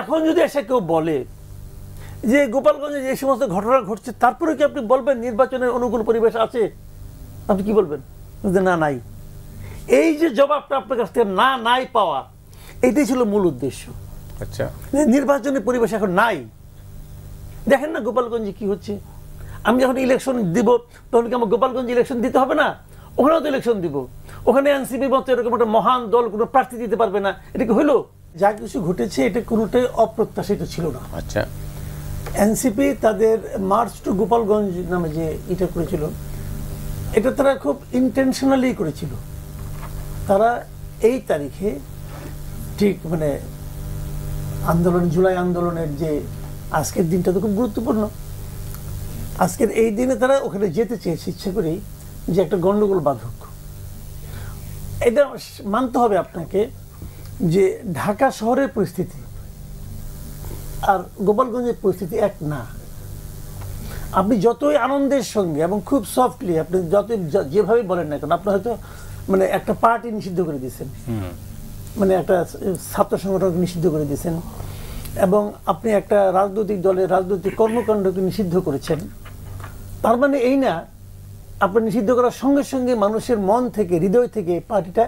এখন যদি এসে কেউ বলে যে গোপালগঞ্জে যে সমস্ত ঘটনা ঘটছে, তারপরে কি আপনি বলবেন নির্বাচনের অনুকূল পরিবেশ আছে? আপনি কি বলবেন? না, নাই। এই যে জবাবটা আপনার কাছ থেকে না নাই পাওয়া, এটাই ছিল মূল উদ্দেশ্য। আচ্ছা, নির্বাচনের পরিবেশ এখন নাই। দেখেন না গোপালগঞ্জে কি হচ্ছে। আমি যখন ইলেকশন দিব তখন কি আমার গোপালগঞ্জে ইলেকশন দিতে হবে না? ওখানেও তো ইলেকশন দিব। ওখানে এনসিপি মতো এরকম একটা মহান দল কোনো প্রার্থী দিতে পারবে না, এটা কি হইলো? যা কিছু ঘটেছে এটা কোনোটাই অপ্রত্যাশিত ছিল না। আচ্ছা, এনসিপি তাদের মার্চ টু গোপালগঞ্জ নামে যে এটা করেছিল, এটা তারা খুব ইন্টেনশনালি করেছিল। তারা এই তারিখে ঠিক মানে আন্দোলন, জুলাই আন্দোলনের যে আজকের দিনটা তো খুব গুরুত্বপূর্ণ। আজকের এই দিনে তারা ওখানে যেতে চেয়েছে ইচ্ছা করেই, যে একটা গন্ডগোল বাধক। এটা মানতে হবে আপনাকে যে ঢাকা শহরের পরিস্থিতি আর গোপালগঞ্জের পরিস্থিতি এক না। আপনি যতই আনন্দের সঙ্গে এবং খুব সফটলি আপনি যতই যেভাবে বলেন না কেন, আপনি হয়তো মানে একটা পার্টি নিষিদ্ধ করে দিয়েছেন, মানে একটা ছাত্র সংগঠনকে নিষিদ্ধ করে দিয়েছেন, এবং আপনি একটা রাজনৈতিক দলের রাজনৈতিক কর্মকাণ্ডকে নিষিদ্ধ করেছেন। তার মানে এই না আপনি নিষিদ্ধ করার সঙ্গে সঙ্গে মানুষের মন থেকে, হৃদয় থেকে পার্টিটা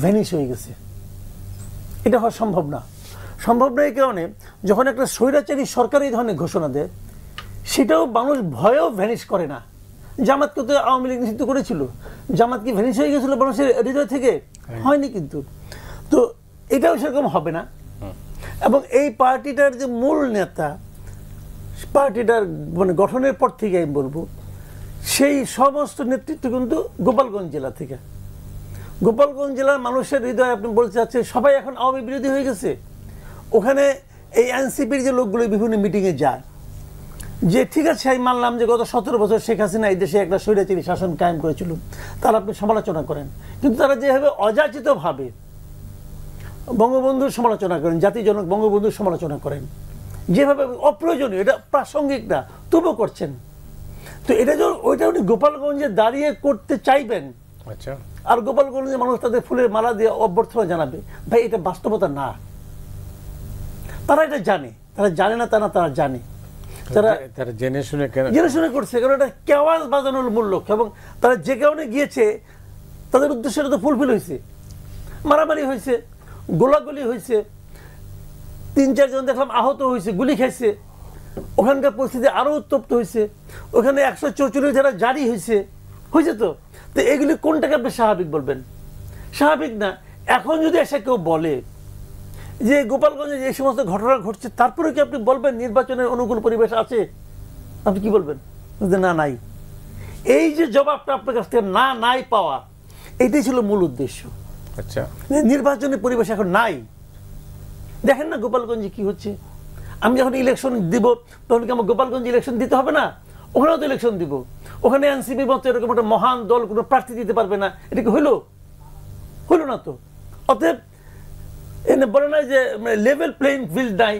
ভ্যানিশ হয়ে গেছে। এটা হওয়া সম্ভব না। সম্ভব না এই কারণে, যখন একটা স্বৈরাচারী সরকার এই ধরনের ঘোষণা দেয়, সেটাও মানুষ ভয়েও ভ্যানিশ করে না। জামাতকে তো আওয়ামী লীগ নিষিদ্ধ করেছিল, জামাত কি ভ্যানিশ হয়ে গেছিল মানুষের হৃদয় থেকে? হয়নি কিন্তু। তো এটাও সেরকম হবে না। এবং এই পার্টিটার যে মূল নেতা, পার্টিটার মানে গঠনের পর থেকে আমি বলবো, সেই সমস্ত নেতৃত্ব কিন্তু গোপালগঞ্জ জেলা থেকে। গোপালগঞ্জ জেলার মানুষের হৃদয় আপনি বলতে চাচ্ছেন সবাই এখন আওয়ামী বিরোধী হয়ে গেছে। ওখানে এই এনসিপির যে লোকগুলো বিভিন্ন মিটিংয়ে যায়, যে ঠিক আছে আমি মানলাম যে গত 17 বছর শেখ হাসিনা এই দেশে একটা স্বৈরাচারী শাসন কায়েম করেছিল, তার আপনি সমালোচনা করেন, কিন্তু তারা যেভাবে অযাচিতভাবে বঙ্গবন্ধুর সমালোচনা করেন, জাতির জনক বঙ্গবন্ধুর সমালোচনা করেন, যেভাবে অপ্রয়োজনীয়, এটা প্রাসঙ্গিক না তবুও করছেন। তো এটা যখন ওইটা উনি গোপালগঞ্জে দাঁড়িয়ে করতে চাইবেন, আচ্ছা, আর গোপালগঞ্জে মানুষ তাদের ফুলের মালা দিয়ে অভ্যর্থনা জানাবে, ভাই এটা বাস্তবতা না। তারা এটা জানে, তারা জানে না তা না, তারা জানে। তারা জেনে শুনে করছে, কারণ এটা কেওয়াজ বাজানোর মূল লক্ষ্য। এবং তারা যে কারণে গিয়েছে তাদের উদ্দেশ্যটা তো ফুলফিল হয়েছে। মারামারি হয়েছে, গোলাগুলি হয়েছে, 3-4 জন দেখলাম আহত হয়েছে, গুলি খাইছে। ওখানকার পরিস্থিতি আরো উত্তপ্ত হয়েছে। ওখানে 144 ধারা জারি হয়েছে তো। তো এগুলি কোনটাকে আপনি স্বাভাবিক বলবেন? স্বাভাবিক না। এখন যদি এসে কেউ বলে যে গোপালগঞ্জে যে সমস্ত ঘটনা ঘটছে, তারপরে কি আপনি বলবেন নির্বাচনের অনুকূল পরিবেশ আছে? আপনি কি বলবেন? না, নাই। এই যে জবাবটা আপনার কাছ থেকে না নাই পাওয়া, এটাই ছিল মূল উদ্দেশ্য। আচ্ছা, নির্বাচনের পরিবেশ এখন নাই। দেখেন না গোপালগঞ্জে কি হচ্ছে। আমি যখন ইলেকশন দিব তখন কি আমার গোপালগঞ্জে ইলেকশন দিতে হবে না? ওখানেও তো ইলেকশন দিব। ওখানে এনসিপি মতো এরকম একটা মহান দল কোনো প্রার্থী দিতে পারবে না, এটা কি হইলো? হইলো না তো। অতএব এনে বলে না যে লেভেল প্লেইং ফিল্ড নাই,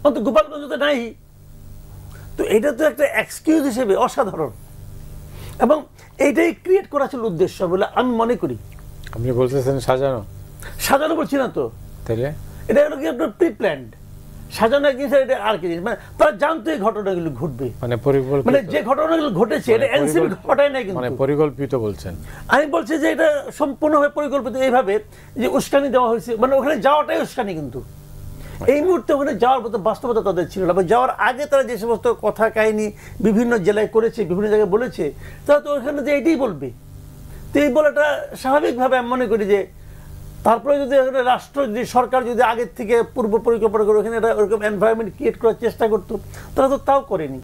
অন্তত গোপালগঞ্জ তো নাই। তো এটা তো একটা এক্সকিউজ হিসেবে অসাধারণ, এবং এইটাই ক্রিয়েট করা ছিল উদ্দেশ্য বলে আমি মনে করি। আপনি বলতেছেন সাজানো? সাজানো বলছি না তো, তাহলে এটা হলো কি আপনার প্রি প্ল্যান্ড। সাজানো এক জিনিস, এটা আর কি জিনিস, মানে তারা জানতো এই ঘটনাগুলো ঘটবে, মানে যে ঘটনাগুলো ঘটেছে এটা এনসিপি ঘটায় নাই, কিন্তু পরিকল্পিত বলছেন। আমি বলছি যে এটা সম্পূর্ণভাবে পরিকল্পিত, এইভাবে যে উস্কানি দেওয়া হয়েছে, মানে ওখানে যাওয়াটাই উস্কানি। কিন্তু এই মুহূর্তে ওখানে যাওয়ার মতো বাস্তবতা তাদের ছিল না। যাওয়ার আগে তারা যে সমস্ত কথা কাহিনী বিভিন্ন জেলায় করেছে, বিভিন্ন জায়গায় বলেছে, তারা তো ওখানে যে এটাই বলবে। তো এই বলাটা স্বাভাবিকভাবে আমি মনে করি যে তারপরে যদি রাষ্ট্র, যদি সরকার যদি আগের থেকে পূর্ব পরিকল্পনা করে ওখানে ওরকম এনভায়রনমেন্ট ক্রিয়েট করার চেষ্টা করতো, তারা তো তাও করেনি।